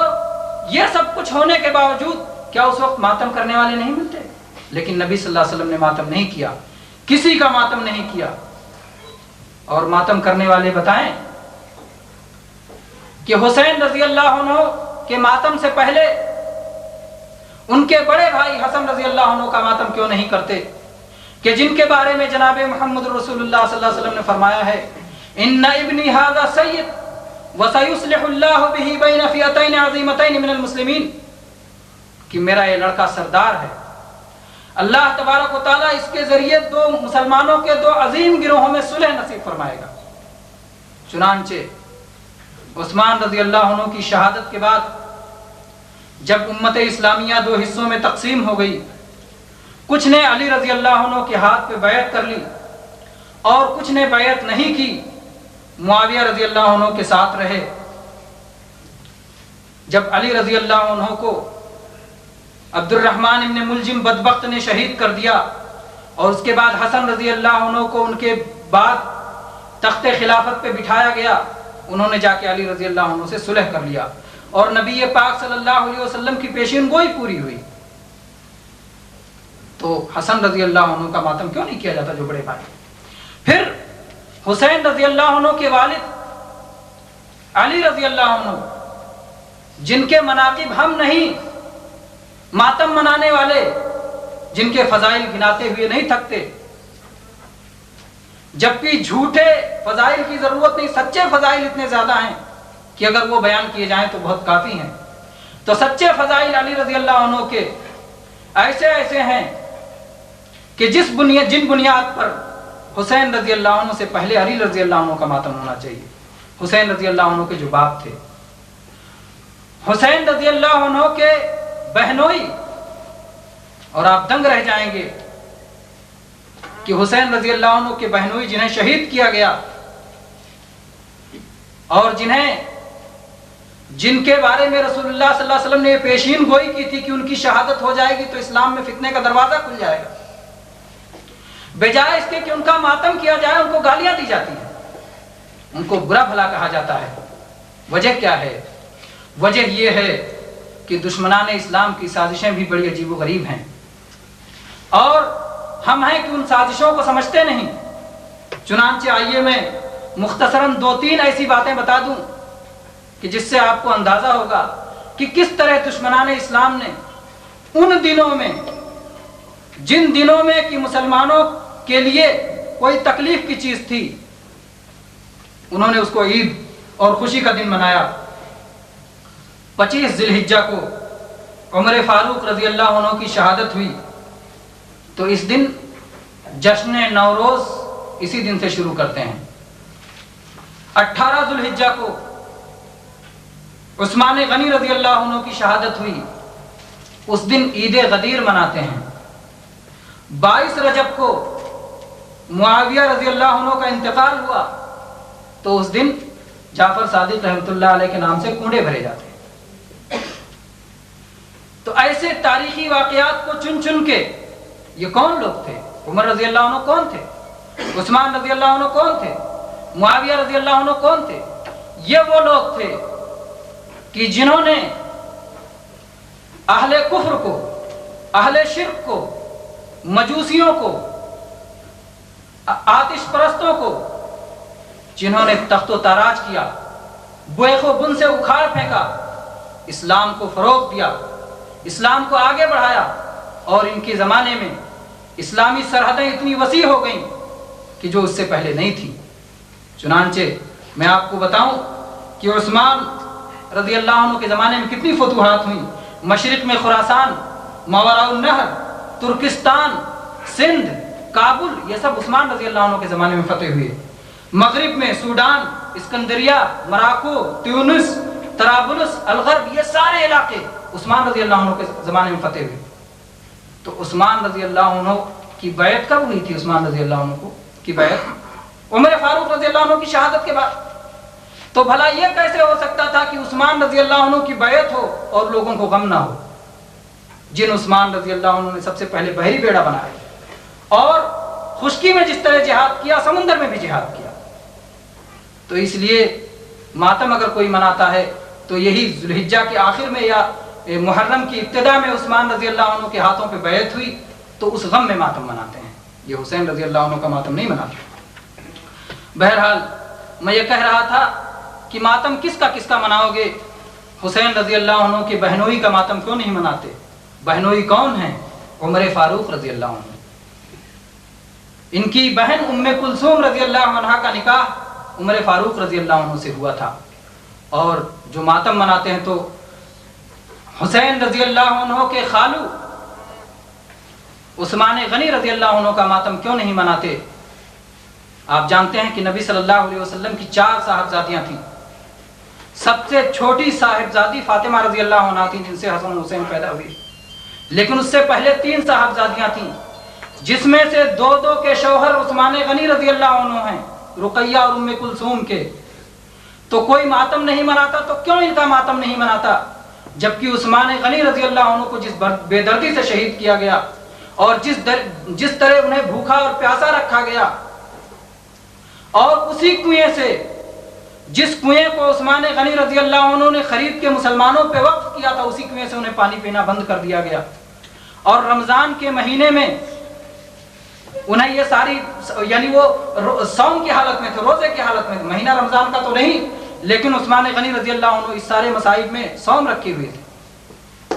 یہ سب کچھ ہونے کے باوجود کیا اس وقت ماتم کرنے والے نہیں ملتے؟ لیکن نبی صلی اللہ علیہ وسلم نے ماتم نہیں کیا، کسی کا ماتم نہیں کیا۔ اور ماتم کرنے والے بتائیں کہ حسین رضی اللہ عنہ کے ماتم سے پہلے ان کے بڑے بھائی حسن رضی اللہ عنہ کا ماتم کیوں نہیں کرتے، کہ جن کے بارے میں جناب محمد رسول اللہ صلی اللہ علیہ وسلم نے فرمایا ہے ان ابنی ھذا سید وسیصلح اللہ بہ بین فئتین عظیمتین من المسلمین، کہ میرا یہ لڑکا سردار ہے، اللہ تبارک و تعالیٰ اس کے ذریعے دو مسلمانوں کے دو عظیم گروہوں میں صلح نصیب فرمائے گا۔ چنانچہ عثمان رضی اللہ عنہ کی شہادت کے بعد جب امت اسلامیہ دو حصوں میں تقسیم ہو گئی، کچھ نے علی رضی اللہ عنہ کے ہاتھ پہ بیعت کر لی اور کچھ نے بیعت نہیں کی، معاویہ رضی اللہ عنہ کے ساتھ رہے۔ جب علی رضی اللہ عنہ کو عبد الرحمن ابن ملجم بدبخت نے شہید کر دیا اور اس کے بعد حسن رضی اللہ عنہ کو ان کے بعد تخت خلافت پہ بٹھایا گیا، انہوں نے جا کے علی رضی اللہ عنہ سے صلح کر لیا اور نبی پاک صلی اللہ علیہ وسلم کی پیشین گوئی پوری ہوئی۔ تو حسن رضی اللہ عنہ کا ماتم کیوں نہیں کیا جاتا جو بڑے بھائی؟ پھر حسین رضی اللہ عنہ کے والد علی رضی اللہ عنہ، جن کے مناقب ہم نہیں ماتم منانے والے، جن کے فضائل گناتے ہوئے نہیں تھکتے، جبکہ جھوٹے فضائل کی ضرورت نہیں، سچے فضائل اتنے زیادہ ہیں کہ اگر وہ بیان کیے جائیں تو بہت کافی ہیں۔ تو سچے فضائل علی رضی اللہ عنہ کے ایسے ہیں کہ جن بنیاد پر حسین رضی اللہ عنہ سے پہلے علی رضی اللہ عنہ کا ماتم ہونا چاہیے۔ حسین رضی اللہ عنہ کے جو باپ تھے، حسین رضی اللہ عنہ کے بہنوئی، اور آپ دنگ رہ جائیں گے کہ حسین رضی اللہ عنہ کے بہنوئی جنہیں شہید کیا گیا اور جن کے بارے میں رسول اللہ صلی اللہ علیہ وسلم نے یہ پیشین گوئی کی تھی کہ ان کی شہادت ہو جائے گی تو اسلام میں فتنے کا دروازہ کھل جائے گا، بجائے اس کے کہ ان کا ماتم کیا جائے ان کو گالیاں دی جاتی ہیں، ان کو برا بھلا کہا جاتا ہے۔ وجہ کیا ہے؟ وجہ یہ ہے کہ دشمنان اسلام کی سازشیں بھی بڑی عجیب و غریب ہیں، اور ہم ہیں کہ ان سازشوں کو سمجھتے نہیں۔ چنانچہ آئیے میں مختصراً 2-3 ایسی باتیں بتا دوں کہ جس سے آپ کو اندازہ ہوگا کہ کس طرح دشمنان اسلام نے ان دنوں میں، جن دنوں میں کہ مسلمانوں کے لیے کوئی تکلیف کی چیز تھی، انہوں نے اس کو عید اور خوشی کا دن منایا۔ 25 ذی الحجہ کو عمر فاروق رضی اللہ عنہ کی شہادت ہوئی، تو اس دن جشن نوروز اسی دن سے شروع کرتے ہیں۔ 18 ذی الحجہ کو عثمان غنی رضی اللہ عنہ کی شہادت ہوئی، اس دن عید غدیر مناتے ہیں۔ 22 رجب کو معاویہ رضی اللہ عنہ کا انتقال ہوا، تو اس دن جعفر صادق رحمۃ اللہ علیہ کے نام سے کنڈے بھرے جاتے ہیں۔ تو ایسے تاریخی واقعات کو چن چن کے، یہ کون لوگ تھے؟ عمر رضی اللہ عنہ کون تھے؟ عثمان رضی اللہ عنہ کون تھے؟ معاویہ رضی اللہ عنہ کون تھے؟ یہ وہ لوگ تھے کہ جنہوں نے اہل کفر کو، اہل شرک کو، مجوسیوں کو، آتش پرستوں کو، جنہوں نے تخت و تاراج کیا، بیخ و بن سے اکھاڑ پھینکا، اسلام کو فروغ دیا، اسلام کو آگے بڑھایا، اور ان کے زمانے میں اسلامی سرحدیں اتنی وسیع ہو گئیں کہ جو اس سے پہلے نہیں تھی۔ چنانچہ میں آپ کو بتاؤں کہ عثمان رضی اللہ عنہ کے زمانے میں کتنی فتوحات ہوئیں۔ مشرق میں خراسان، ماوراء النہر، ترکستان، سندھ، کابل، یہ سب عثمان رضی اللہ عنہ کے زمانے میں فتح ہوئے۔ مغرب میں سوڈان، اسکندریہ، مراکو، تیونس، طرابلس، الغرب، یہ سارے علاقے عثمان رضی اللہ عنہ کے زمانے میں فتح ہوئے۔ تو عثمان رضی اللہ عنہ کی بیعت کب ہوئی تھی؟ عثمان رضی اللہ عنہ کی بیعت عمر فاروق رضی اللہ عنہ کی شہادت کے بعد۔ تو بھلا یہ کیسے ہو سکتا تھا کہ عثمان رضی اللہ عنہ کی بیعت ہو اور لوگوں کو غم نہ ہو، جن عثمان رضی اللہ عنہ نے سب سے پہلے بحری بیڑا بنایا اور خشکی میں جس طرح جہاد کیا، سمندر میں بھی جہاد کیا۔ تو اس لیے ماتم اگر کوئی مناتا ہے تو یہی ذی الحجہ کے آخر میں یا محرم کی ابتدا میں عثمان رضی اللہ عنہ کے ہاتھوں پہ بیعت ہوئی، تو اس غم میں ماتم مناتے ہیں، یہ حسین رضی اللہ عنہ کا ماتم نہیں مناتے۔ بہرحال میں یہ کہہ رہا تھا کہ ماتم کس کا مناؤ گے؟ حسین رضی اللہ عنہ کے بہنوئی کا ماتم کیوں نہیں مناتے؟ بہنوئی کون ہیں؟ عمر فاروق رضی اللہ عنہ۔ ان کی بہن ام کلثوم رضی اللہ عنہ کا نکاح عمر فاروق رضی اللہ عنہ سے ہوا تھا، اور جو ماتم مناتے ہیں تو حسین رضی اللہ عنہ کے خالو عثمان غنی رضی اللہ عنہ کا ماتم کیوں نہیں مناتے؟ آپ جانتے ہیں کہ نبی صلی اللہ علیہ وسلم کی 4 صاحبزادیاں تھیں۔ سب سے چھوٹی صاحبزادی فاطمہ رضی اللہ عنہ تھی، جن سے حسن حسین پیدا ہوئی، لیکن اس سے پہلے 3 صاحبزادیاں تھیں، جس میں سے 2 کے شوہر عثمان غنی رضی اللہ عنہ ہیں، رقیہ اور ام کلثوم کے۔ تو کوئی ماتم نہیں مناتا، تو کیوں ان کا ماتم نہیں مناتا؟ جبکہ عثمان غنی رضی اللہ عنہ کو جس بے دردی سے شہید کیا گیا اور جس طرح انہیں بھوکا اور پیاسا رکھا گیا، اور اسی کنویں سے، جس کنویں کو عثمان غنی رضی اللہ عنہ نے خرید کے مسلمانوں پہ وقف کیا تھا، اسی کنویں سے انہیں پانی پینا بند کر دیا گیا۔ اور رمضان کے مہینے میں انہیں یہ ساری، یعنی وہ صوم کی حالت میں تھے، روزے کی حالت میں، مہینہ رمضان کا تو نہیں، لیکن عثمان غنی رضی اللہ عنہ اس سارے مصائب میں صوم رکھے ہوئے تھے۔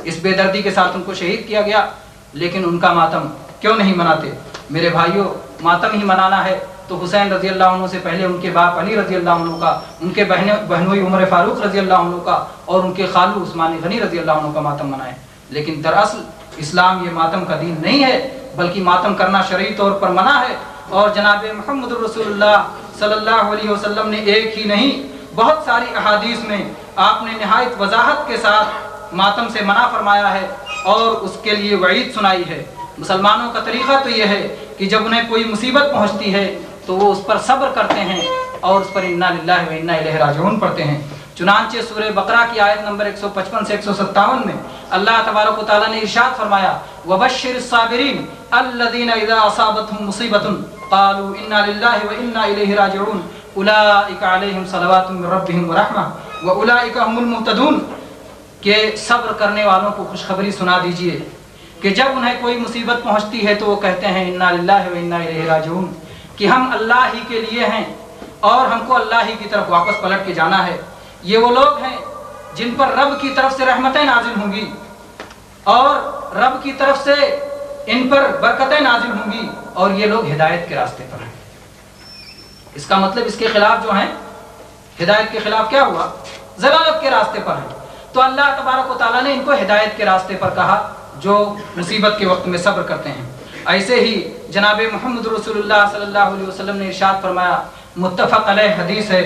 اس بے دردی کے ساتھ ان کو شہید کیا گیا، لیکن ان کا ماتم کیوں نہیں مناتے؟ میرے بھائیوں، ماتم ہی منانا ہے تو حسین رضی اللہ عنہ سے پہلے ان کے باپ علی رضی اللہ عنہ کا، ان کے بہنوئی عمر فاروق رضی اللہ عنہ کا، اور ان کے خالو عثمان غنی رضی اللہ عنہ کا ماتم منائیں۔ لیکن دراصل اسلام یہ ماتم کا دین نہیں ہے، بلکہ ماتم کرنا شرعی طور پر منع ہے۔ اور جناب محمد رسول اللہ صلی اللہ علیہ وسلم نے ایک ہی نہیں، بہت ساری احادیث میں آپ نے نہایت وضاحت کے ساتھ ماتم سے منع فرمایا ہے اور اس کے لیے وعید سنائی ہے۔ مسلمانوں کا طریقہ تو یہ ہے کہ جب انہیں کوئی مصیبت پہنچتی ہے تو وہ اس پر صبر کرتے ہیں اور اس پر انا للہ و انا الیہ راجعون پڑھتے ہیں۔ چنانچہ سورہ بقرہ کی آیت نمبر 155 سے 157 میں اللہ تبارک و تعالیٰ نے ارشاد فرمایا وَبَشِّرِ الصَّابِرِينَ الَّذِينَ إِذَا أَصَابَتْهُمْ مُصِيبَةٌ قَالُوا إِنَّا لِلَّهِ وَإِنَّا إِلَيْهِ رَاجِعُونَ أُولَٰئِكَ عَلَيْهِمْ صَلَوَاتٌ مِّن رَّبِّهِمْ وَرَحْمَةٌ وَأُولَٰئِكَ هُمُ الْمُهْتَدُونَ کہ صبر کرنے والوں کو خوشخبری سنا دیجئے کہ جب انہیں کوئی مصیبت پہنچتی ہے تو وہ کہتے ہیں اِنَّا لِلَّهِ وَإِنَّا إِلَيْهِ رَاجِعُونَ کہ ہم اللہ ہی کے لیے ہیں اور ہم کو اللہ ہی کی طرف واپس پلٹ کے جانا ہے۔ یہ وہ لوگ ہیں جن پر رب کی طرف سے رحمتیں نازل ہوں گی اور رب کی طرف سے ان پر برکتیں نازل ہوں گی اور یہ لوگ ہدایت کے راستے پر ہیں۔ اس کا مطلب اس کے خلاف جو ہیں ہدایت کے خلاف کیا ہوا؟ ضلالت کے راستے پر ہیں۔ تو اللہ تبارک و تعالیٰ نے ان کو ہدایت کے راستے پر کہا جو مصیبت کے وقت میں صبر کرتے ہیں۔ ایسے ہی جناب محمد رسول اللہ صلی اللہ علیہ وسلم نے ارشاد فرمایا، متفق علیہ حدیث ہے،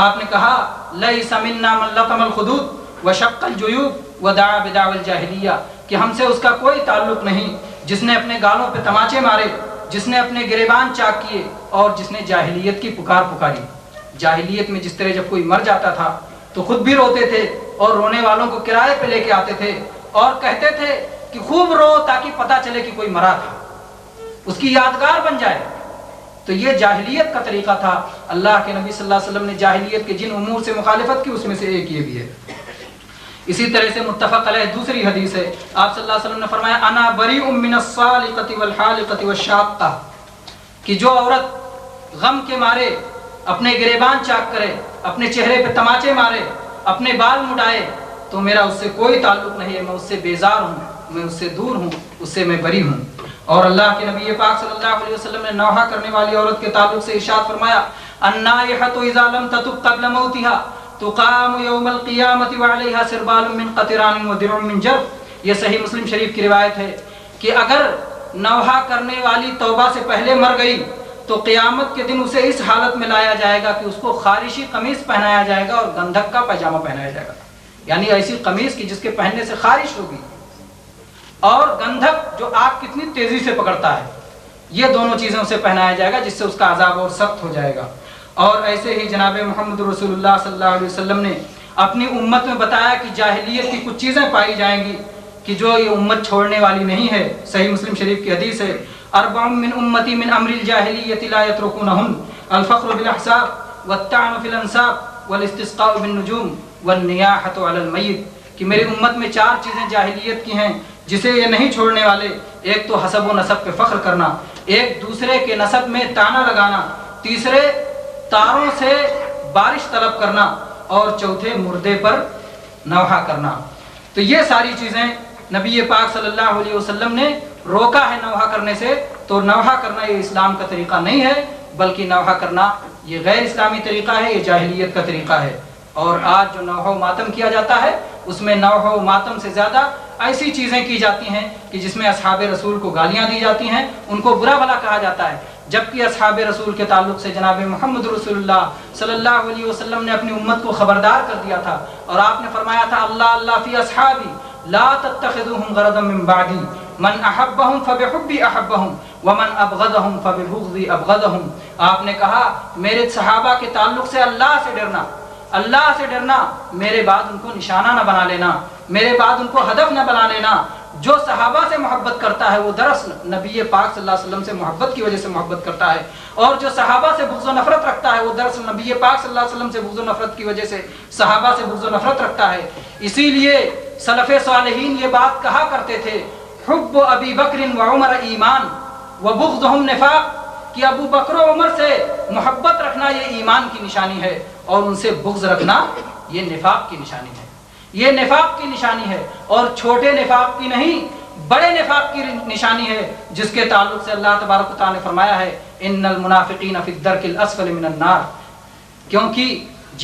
آپ نے کہا لیس منا من لطم الخدود وشق الجیوب ودعا بدعوى الجاہلیہ کہ ہم سے اس کا کوئی تعلق نہیں جس نے اپنے گالوں پہ تماچے مارے، جس نے اپنے گریبان چاک کیے اور جس نے جاہلیت کی پکار پکاری۔ جاہلیت میں جس طرح جب کوئی مر جاتا تھا تو خود بھی روتے تھے اور رونے والوں کو کرائے پہ لے کے آتے تھے اور کہتے تھے کہ خوب رو تاکہ پتہ چلے کہ کوئی مرا تھا، اس کی یادگار بن جائے۔ تو یہ جاہلیت کا طریقہ تھا۔ اللہ کے نبی صلی اللہ علیہ وسلم نے جاہلیت کے جن امور سے مخالفت کی اس میں سے ایک یہ بھی ہے۔ اسی طرح سے متفق علیہ دوسری حدیث ہے، آپ صلی اللہ علیہ وسلم نے فرمایا انا بریء من الصالقۃ والحالقۃ والشاقۃ کہ جو عورت غم کے مارے اپنے گریبان چاک کرے، اپنے چہرے پہ تماچے مارے، اپنے بال مڈائے تو میرا اس سے کوئی تعلق نہیں ہے، میں اس سے بیزار ہوں، میں اس سے دور ہوں، اس سے میں بری ہوں۔ اور اللہ کے نبی پاک صلی اللہ علیہ وسلم نے نوحہ کرنے والی عورت کے تعلق سے ارشاد فرمایا النائحۃ اذا لم تتب قبل موتها تقام یوم القیامۃ وعلیہا سربال من قطران ودرع من جرب۔ یہ صحیح مسلم شریف کی روایت ہے کہ اگر نوحہ کرنے والی توبہ سے پہلے مر گئی تو قیامت کے دن اسے اس حالت میں لایا جائے گا کہ اس کو خارشی قمیص پہنایا جائے گا اور گندھک کا پاجامہ پہنایا جائے گا، یعنی ایسی قمیص کی جس کے پہننے سے خارش ہوگی، اور گندھک جو آگ کتنی تیزی سے پکڑتا ہے، یہ دونوں چیزیں اسے پہنایا جائے گا جس سے اس کا عذاب اور سخت ہو جائے گا۔ اور ایسے ہی جناب محمد رسول اللہ صلی اللہ علیہ وسلم نے اپنی امت میں بتایا کہ جاہلیت کی کچھ چیزیں پائی جائیں گی کہ جو یہ امت چھوڑنے والی نہیں ہے۔ صحیح مسلم شریف کی حدیث ہے اربع من امتی من امر الجاہلیت لا یترکونہن الفخر بالاحساب والطعن فی الانساب والاستسقاء بالنجوم والنیاحۃ علی المیت کہ میری امت میں 4 چیزیں جاہلیت کی ہیں جسے یہ نہیں چھوڑنے والے۔ ایک تو حسب و نسب پہ فخر کرنا، ایک دوسرے کے نسب میں تانا لگانا، تیسرے تاروں سے بارش طلب کرنا اور چوتھے مردے پر نوحہ کرنا۔ تو یہ ساری چیزیں نبی پاک صلی اللہ علیہ وسلم نے روکا ہے نوحہ کرنے سے۔ تو نوحہ کرنا یہ اسلام کا طریقہ نہیں ہے، بلکہ نوحہ کرنا یہ غیر اسلامی طریقہ ہے، یہ جاہلیت کا طریقہ ہے۔ اور آج جو نوحہ و ماتم کیا جاتا ہے اس میں نوحہ و ماتم سے زیادہ ایسی چیزیں کی جاتی ہیں کہ جس میں اصحاب رسول کو گالیاں دی جاتی ہیں، ان کو برا بھلا کہا جاتا ہے، جبکہ اصحاب رسول کے تعلق سے جناب محمد رسول اللہ صلی اللہ علیہ وسلم نے اپنی امت کو خبردار کر دیا تھا اور آپ نے فرمایا تھا اللہ اللہ فی اصحابی لا تتخذوهم غرضا من بعدی من احبهم فبحبی احبهم ومن ابغضهم فببغضی ابغضهم۔ آپ نے کہا میرے صحابہ کے تعلق سے اللہ سے ڈرنا، اللہ سے ڈرنا، میرے بعد ان کو نشانہ نہ بنا لینا، میرے بعد ان کو ہدف نہ بنا لینا۔ جو صحابہ سے محبت کرتا ہے وہ دراصل نبی پاک صلی اللہ علیہ وسلم سے محبت کی وجہ سے محبت کرتا ہے، اور جو صحابہ سے بغض و نفرت رکھتا ہے وہ دراصل نبی پاک صلی اللہ علیہ وسلم سے بغض و نفرت کی وجہ سے صحابہ سے بغض و نفرت رکھتا ہے۔ اسی لیے سلف صالحین یہ بات کہا کرتے تھے حب ابی بکر و عمر ایمان و بغضهم نفاق کہ ابو بکر و عمر سے محبت رکھنا یہ ایمان کی نشانی ہے اور ان سے بغض رکھنا یہ نفاق کی نشانی ہے، یہ نفاق کی نشانی ہے، اور چھوٹے نفاق کی نہیں بڑے نفاق کی نشانی ہے، جس کے تعلق سے اللہ تبارک و تعالیٰ نے فرمایا ہے ان المنافقین فی الدرک الاسفل من النار، کیونکہ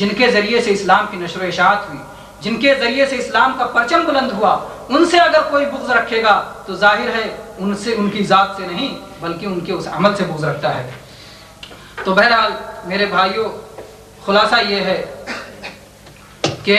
جن کے ذریعے سے اسلام کی نشر و اشاعت ہوئی، جن کے ذریعے سے اسلام کا پرچم بلند ہوا، ان سے اگر کوئی بغض رکھے گا تو ظاہر ہے ان سے ان کی ذات سے نہیں بلکہ ان کے اس عمل سے بغض رکھتا ہے۔ تو بہرحال میرے بھائیوں خلاصہ یہ ہے کہ